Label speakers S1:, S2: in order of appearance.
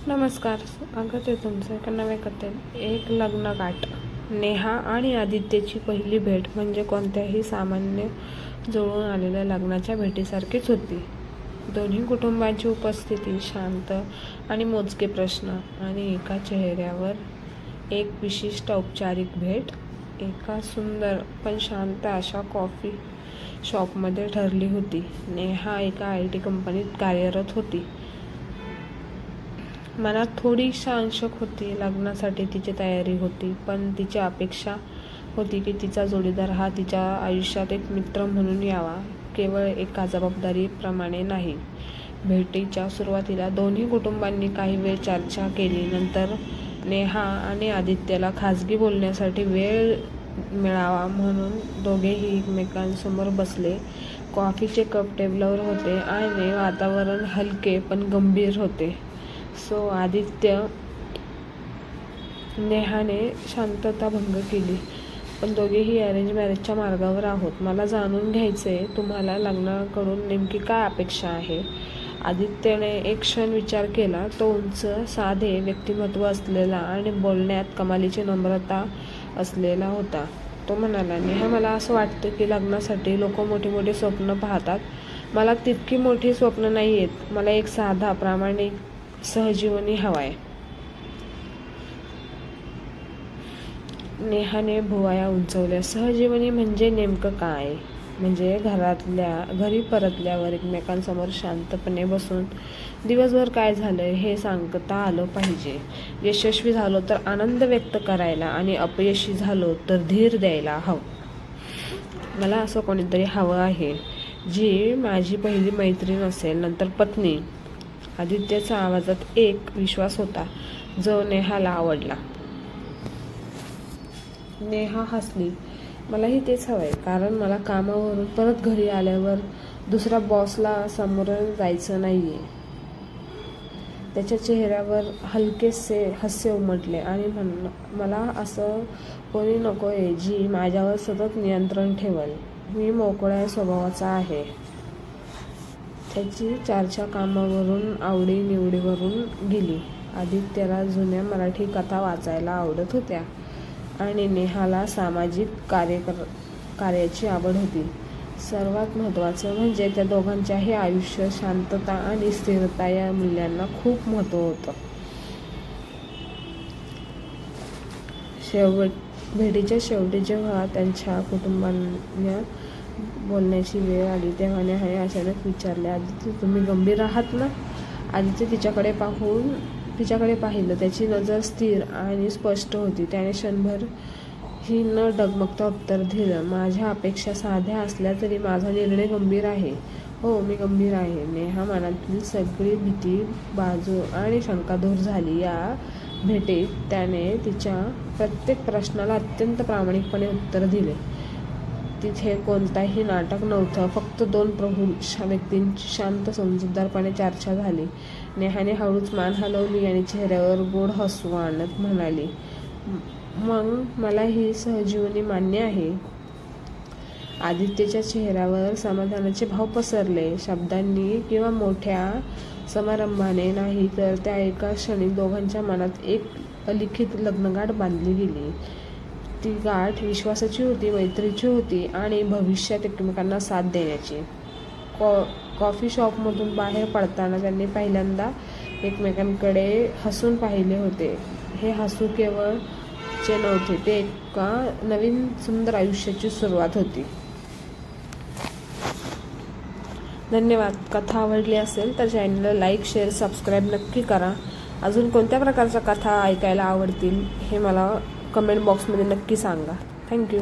S1: नमस्कार, स्वागत आहे तुमचं एका नव्या कथेत. एक लग्नगाठ. नेहा आणि आदित्यची पहिली भेट म्हणजे कोणत्याही सामान्य जुळून आलेल्या लग्नाच्या भेटीसारखीच होती. दोन्ही कुटुंबांची उपस्थिती, शांत आणि मोजके प्रश्न, आणि एका चेहऱ्यावर एक विशिष्ट औपचारिक भेट एका सुंदर पण शांत अशा कॉफी शॉपमध्ये ठरली होती. नेहा एका IT कंपनीत कार्यरत होती. मनात थोडीशी अंशक होती. लग्नासाठी तिची तयारी होती, पण तिची अपेक्षा होती की तिचा जोडीदार हा तिच्या आयुष्यात एक मित्र म्हणून यावा, केवळ एका जबाबदारीप्रमाणे नाही. भेटीच्या सुरुवातीला दोन्ही कुटुंबांनी काही वेळ चर्चा केली. नंतर नेहा आणि आदित्यला खाजगी बोलण्यासाठी वेळ मिळावा म्हणून दोघेही एकमेकांसमोर बसले. कॉफीचे कप टेबलवर होते आणि वातावरण हलके पण गंभीर होते. आदित्य, नेहाने शांतता भंग केली. पण दोघेही अरेंज मॅरेजच्या मार्गावर आहोत. मला जाणून घ्यायचंय, तुम्हाला लग्नाकडून नेमकी काय अपेक्षा आहे? आदित्यने एक क्षण विचार केला. तो उंच, साधे व्यक्तिमत्व असलेला आणि बोलण्यात कमालीची नम्रता असलेला होता. तो म्हणाला, नेहा, मला असं वाटतं की लग्नासाठी लोक मोठी मोठी स्वप्न पाहतात. मला तितकी मोठी स्वप्न नाही आहेत. मला एक साधा, प्रामाणिक सहजीवनी हवाय. नेहाने भुवया उंचवल्या. सहजीवनी म्हणजे नेमकं काय? म्हणजे घरी परतल्यावर एकमेकांसमोर शांतपणे बसून दिवसभर काय झालंय हे सांगता आलं पाहिजे. यशस्वी झालो तर आनंद व्यक्त करायला आणि अपयशी झालो तर धीर द्यायला हवं. मला असं कोणीतरी हवं आहे, जी माझी पहिली मैत्रीण असेल, नंतर पत्नी. आदित्यच्या आवाजात एक विश्वास होता जो नेहाला आवडला. नेहा हसली. मलाही तेच हवंय, कारण मला कामावरून परत घरी आल्यावर दुसऱ्या बॉसला सामोरं जायचं नाहीये. त्याच्या चेहऱ्यावर हलकेसे हास्य उमटले. आणि मला असं कोणी नकोय जी माझ्यावर सतत नियंत्रण ठेवल. मी मोकळ्या स्वभावाचा आहे. त्याची चर्चा कामावरून, आवडीनिवडीवरून गेली. आदित्यला जुन्या मराठी कथा वाचायला आवडत होत्या आणि नेहाला सामाजिक कार्याची आवड होती. सर्वात महत्त्वाचं म्हणजे त्या दोघांच्याही आयुष्यात शांतता आणि स्थिरता या मूल्यांना खूप महत्त्व होतं. भेटीच्या शेवटी जेव्हा त्यांच्या कुटुंबांना बोलण्याची वेळ आली तेव्हा नेहाने अचानक विचारले, आदित्य, तुम्ही गंभीर आहात ना? आदित्य तिच्याकडे पाहिलं. त्याची नजर स्थिर आणि स्पष्ट होती. त्याने क्षणभर ही न डगमगता उत्तर दिलं, माझ्या अपेक्षा साध्या असल्या तरी माझा निर्णय गंभीर आहे. हो, मी गंभीर आहे. नेहा मनातील सगळी भीती, बाजू आणि शंका दूर झाली. या भेटीत त्याने तिच्या प्रत्येक प्रश्नाला अत्यंत प्रामाणिकपणे उत्तर दिले. तिथे कोणताही नाटक नव्हतं. फक्त दोन प्रौढ व्यक्तींची शांत, समजूतदारपणे चर्चा झाली. नेहाने हळूच मान हलवली आणि चेहऱ्यावर गोड हसू आणत म्हणाली, मग मला ही सहजीवनी मान्य आहे. आदित्यच्या चेहऱ्यावर समाधानाचे भाव पसरले. शब्दांनी किंवा मोठ्या समारंभाने नाही, तर त्या एका क्षणी दोघांच्या मनात एक अलिखित लग्नगाठ बांधली गेली. ती गाठ विश्वासाची होती, मैत्रीची होती आणि भविष्यात एकमेकांना साथ देण्याची. कॉफी शॉपमधून बाहेर पडताना त्यांनी पहिल्यांदा एकमेकांकडे हसून पाहिले होते. हे हसू केवळचे नव्हते, ते एका नवीन सुंदर आयुष्याची सुरुवात होती. धन्यवाद. कथा आवडली असेल तर चॅनलला लाईक, शेअर, सबस्क्राईब नक्की करा. अजून कोणत्या प्रकारच्या कथा ऐकायला आवडतील हे मला कमेंट बॉक्समध्ये नक्की सांगा. थँक्यू.